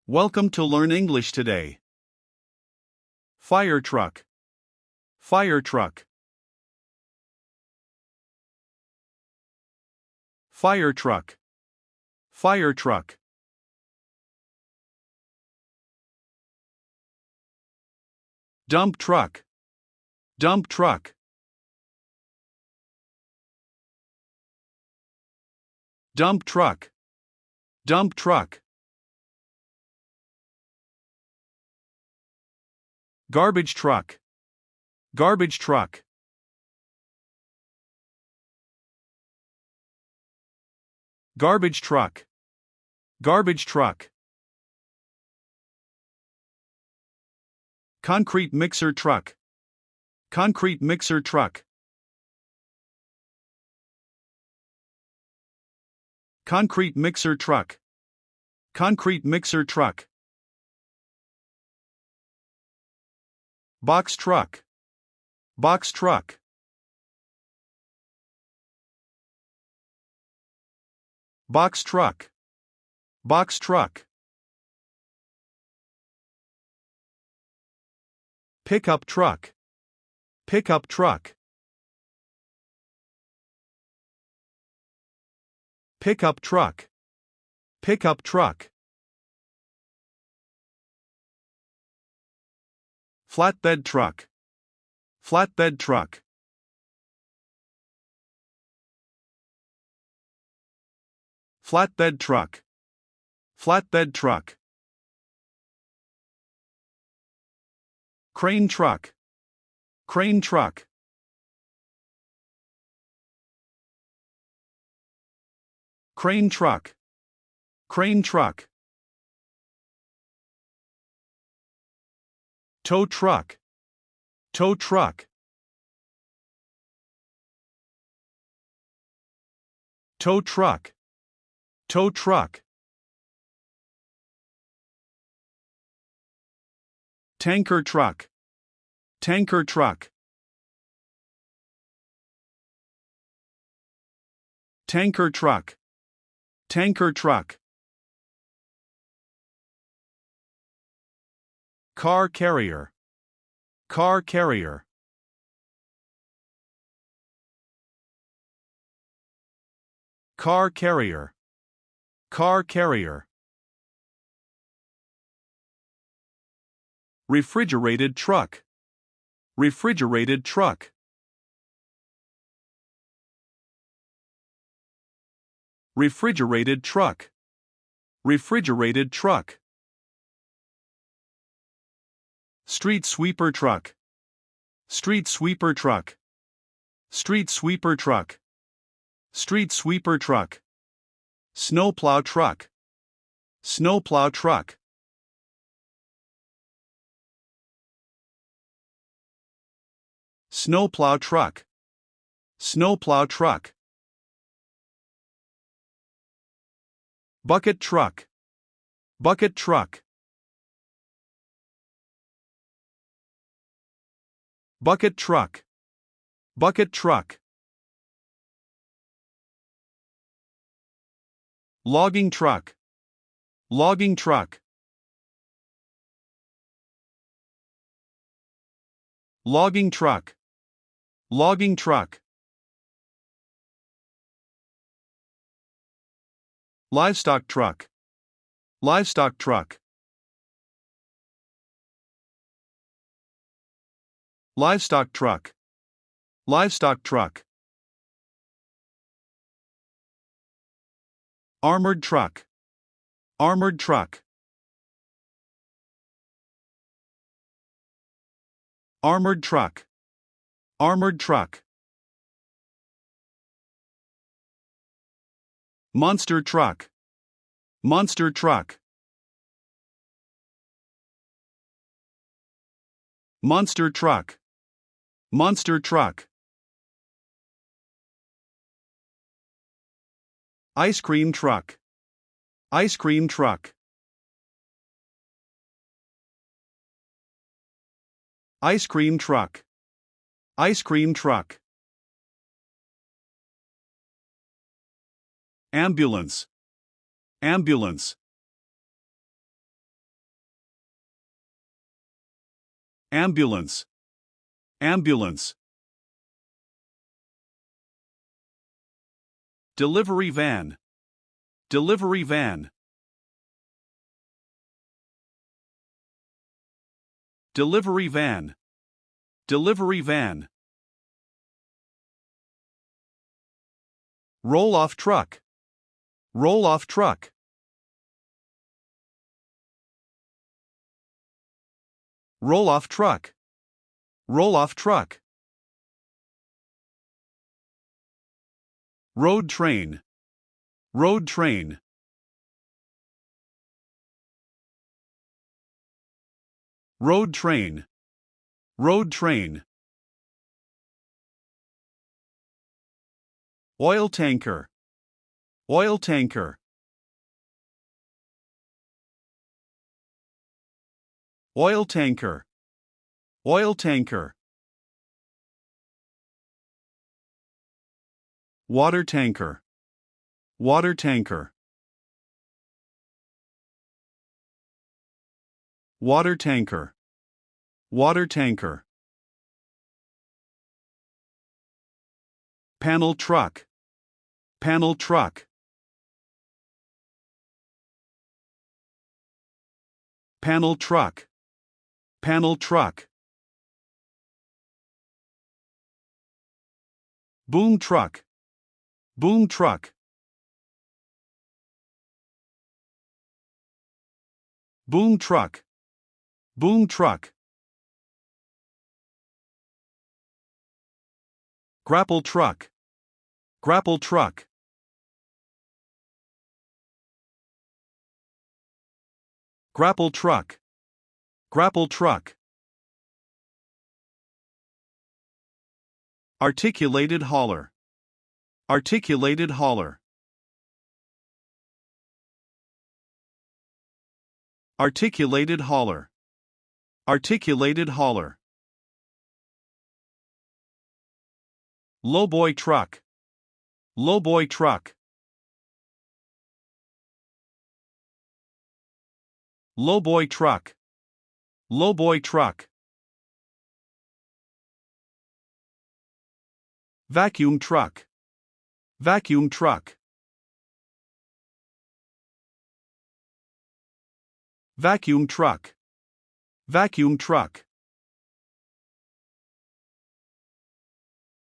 Welcome to Learn English Today. Fire truck. Fire truck. Fire truck. Fire truck. Dump truck. Dump truck. Dump truck. Dump truck. Garbage truck. Garbage truck. Garbage truck. Garbage truck. Concrete mixer truck. Concrete mixer truck. Concrete mixer truck. Concrete mixer truck. Box truck. Box truck. Box truck. Box truck. Pickup truck. Pickup truck. Pickup truck. Pickup truck. Flatbed truck. Flatbed truck. Flatbed truck. Flatbed truck. Crane truck. Crane truck. Crane truck. Crane truck. Tow truck. Tow truck. Tow truck. Tow truck. Tanker truck. Tanker truck. Tanker truck. Tanker truck. Car carrier. Car carrier. Car carrier. Car carrier. Refrigerated truck. Refrigerated truck. Refrigerated truck. Refrigerated truck. Street sweeper truck. Street sweeper truck. Street sweeper truck. Street sweeper truck. Snowplow truck. Snowplow truck. Snowplow truck. Snowplow truck. Bucket truck. Bucket truck. Bucket truck. Bucket truck. Logging truck. Logging truck. Logging truck. Logging truck. Livestock truck. Livestock truck. Livestock truck. Livestock truck. Armored truck. Armored truck. Armored truck. Armored truck. Monster truck. Monster truck. Monster truck. Monster truck. Ice cream truck. Ice cream truck. Ice cream truck. Ice cream truck. Ambulance. Ambulance. Ambulance. Ambulance. Delivery van. Delivery van. Delivery van. Delivery van. Roll-off truck. Roll-off truck. Roll-off truck. Roll-off truck. Road train. Road train. Road train. Road train. Oil tanker. Oil tanker. Oil tanker. Oil tanker. Water tanker. Water tanker. Water tanker. Water tanker. Panel truck. Panel truck. Panel truck. Panel truck. Boom truck. Boom truck. Boom truck. Boom truck. Grapple truck. Grapple truck. Grapple truck. Grapple truck. Articulated hauler. Articulated hauler. Articulated hauler. Articulated hauler. Lowboy truck. Lowboy truck. Lowboy truck. Lowboy truck. Vacuum truck. Vacuum truck. Vacuum truck. Vacuum truck.